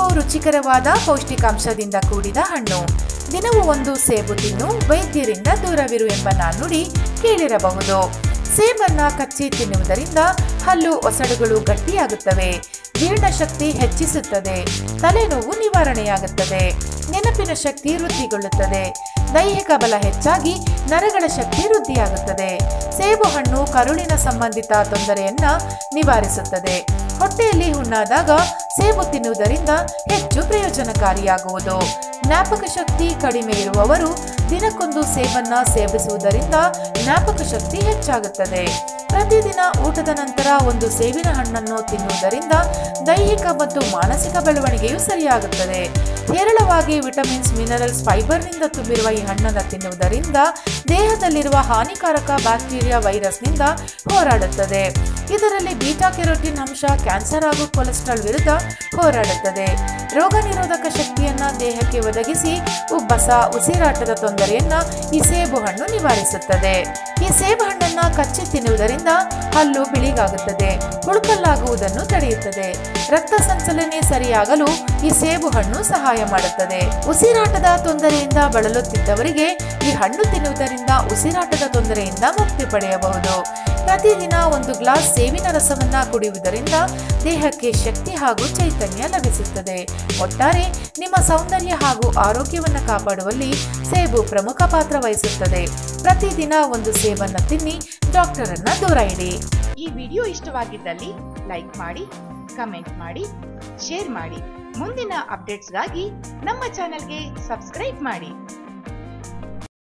ಸೇಬು ರುಚಿಕರವಾದ ಪೌಷ್ಟಿಕಾಂಶದಿಂದ ಕೂಡಿದ ಹಣ್ಣು. ದಿನವೂ ಒಂದು ಸೇಬು ತಿನ್ನು, ವೈದ್ಯರಿಂದ ದೂರವಿರು ಎಂಬ ನಾಣ್ಣುಡಿ ಕೇಳಿರಬಹುದು. ಸೇಬನ್ನ ಕಚ್ಚಿ ತಿನ್ನುವುದರಿಂದ ಹಲ್ಲು ಒಸಡುಗಳು ಗಟ್ಟಿಯಾಗುತ್ತವೆ, ಜೀರ್ಣಶಕ್ತಿ ಹೆಚ್ಚಿಸುತ್ತದೆ, ತಲೆನೋವು ನಿವಾರಣೆಯಾಗುತ್ತದೆ, ನೆನಪಿನ ಶಕ್ತಿ ವೃದ್ಧಿಗೊಳ್ಳುತ್ತದೆ, ದೈಹಿಕ ಬಲ ಹೆಚ್ಚಾಗಿ ನರಗಳ ಶಕ್ತಿ ವೃದ್ಧಿಯಾಗುತ್ತದೆ. ಸೇಬು ಹಣ್ಣು ಕರುಳಿನ ಸಂಬಂಧಿತ ತೊಂದರೆಯನ್ನ ನಿವಾರಿಸುತ್ತದೆ. ಹೊಟ್ಟೆಯಲ್ಲಿ ಹುಣ್ಣಾದಾಗ ಸೇಬು ತಿನ್ನುವುದರಿಂದ ಹೆಚ್ಚು ಪ್ರಯೋಜನಕಾರಿಯಾಗುವುದು. ಜ್ಞಾಪಕ ಶಕ್ತಿ ಕಡಿಮೆ ಇರುವವರು ದಿನಕ್ಕೊಂದು ಸೇಬನ್ನ ಸೇವಿಸುವುದರಿಂದ ಜ್ಞಾಪಕ ಶಕ್ತಿ ಹೆಚ್ಚಾಗುತ್ತದೆ. ಪ್ರತಿದಿನ ಊಟದ ನಂತರ ಒಂದು ಸೇಬಿನ ಹಣ್ಣನ್ನು ತಿನ್ನುವುದರಿಂದ ದೈಹಿಕ ಮತ್ತು ಮಾನಸಿಕ ಬೆಳವಣಿಗೆಯು ಸರಿಯಾಗುತ್ತದೆ. ಹೇರಳವಾಗಿ ವಿಟಮಿನ್ಸ್, ಮಿನರಲ್ಸ್, ಫೈಬರ್ನಿಂದ ತುಂಬಿರುವ ಈ ಹಣ್ಣನ್ನು ತಿನ್ನುವುದರಿಂದ ದೇಹದಲ್ಲಿರುವ ಹಾನಿಕಾರಕ ಬ್ಯಾಕ್ಟೀರಿಯಾ, ವೈರಸ್ನಿಂದ ಹೋರಾಡುತ್ತದೆ. ಇದರಲ್ಲಿ ಬೀಟಾ ಕೆರೋಟಿನ್ ಅಂಶ ಕ್ಯಾನ್ಸರ್ ಹಾಗೂ ಕೊಲೆಸ್ಟ್ರಾಲ್ ವಿರುದ್ಧ ಹೋರಾಡುತ್ತದೆ. ರೋಗ ನಿರೋಧಕ ಶಕ್ತಿಯನ್ನ ದೇಹಕ್ಕೆ ಒದಗಿಸಿ ಉಬ್ಬಸ, ಉಸಿರಾಟದ ತೊಂದರೆಯನ್ನ ಈ ಸೇಬು ಹಣ್ಣು ನಿವಾರಿಸುತ್ತದೆ. ಈ ಸೇಬು ಹಣ್ಣನ್ನ ಕಚ್ಚಿ ತಿನ್ನುವುದರಿಂದ ಹಲ್ಲು ಬಿಳಿಗಾಗುತ್ತದೆ, ಹುಳುಕಲ್ಲಾಗುವುದನ್ನು ತಡೆಯುತ್ತದೆ. ರಕ್ತ ಸಂಚಲನೆ ಸರಿಯಾಗಲು ಈ ಸೇಬು ಹಣ್ಣು ಸಹಾಯ ಮಾಡುತ್ತದೆ. ಉಸಿರಾಟದ ತೊಂದರೆಯಿಂದ ಬಳಲುತ್ತಿದ್ದವರಿಗೆ ಈ ಹಣ್ಣು ತಿನ್ನುವುದರಿಂದ ಉಸಿರಾಟದ ತೊಂದರೆಯಿಂದ ಮುಕ್ತಿ ಪಡೆಯಬಹುದು. ಪ್ರತಿದಿನ ಒಂದು ಗ್ಲಾಸ್ ಸೇಬಿನ ರಸವನ್ನ ಕುಡಿಯುವುದರಿಂದ ದೇಹಕ್ಕೆ ಶಕ್ತಿ ಹಾಗೂ ಚೈತನ್ಯ ಲಭಿಸುತ್ತದೆ. ಒಟ್ಟಾರೆ ನಿಮ್ಮ ಸೌಂದರ್ಯ ಹಾಗೂ ಆರೋಗ್ಯವನ್ನು ಕಾಪಾಡುವಲ್ಲಿ ಸೇಬು ಪ್ರಮುಖ ಪಾತ್ರ ವಹಿಸುತ್ತದೆ. ಪ್ರತಿದಿನ ಒಂದು ಸೇಬನ್ನ ತಿನ್ನಿ, ಡಾಕ್ಟರ್ ಅನ್ನ ದೂರ ಇಡಿ. ಈ ವಿಡಿಯೋ ಇಷ್ಟವಾಗಿದ್ದಲ್ಲಿ ಲೈಕ್ ಮಾಡಿ, ಕಮೆಂಟ್ ಮಾಡಿ, ಶೇರ್ ಮಾಡಿ. ಮುಂದಿನ ಅಪ್ಡೇಟ್ಸ್ಗಾಗಿ ನಮ್ಮ ಚಾನೆಲ್ಗೆ ಸಬ್ಸ್ಕ್ರೈಬ್ ಮಾಡಿ.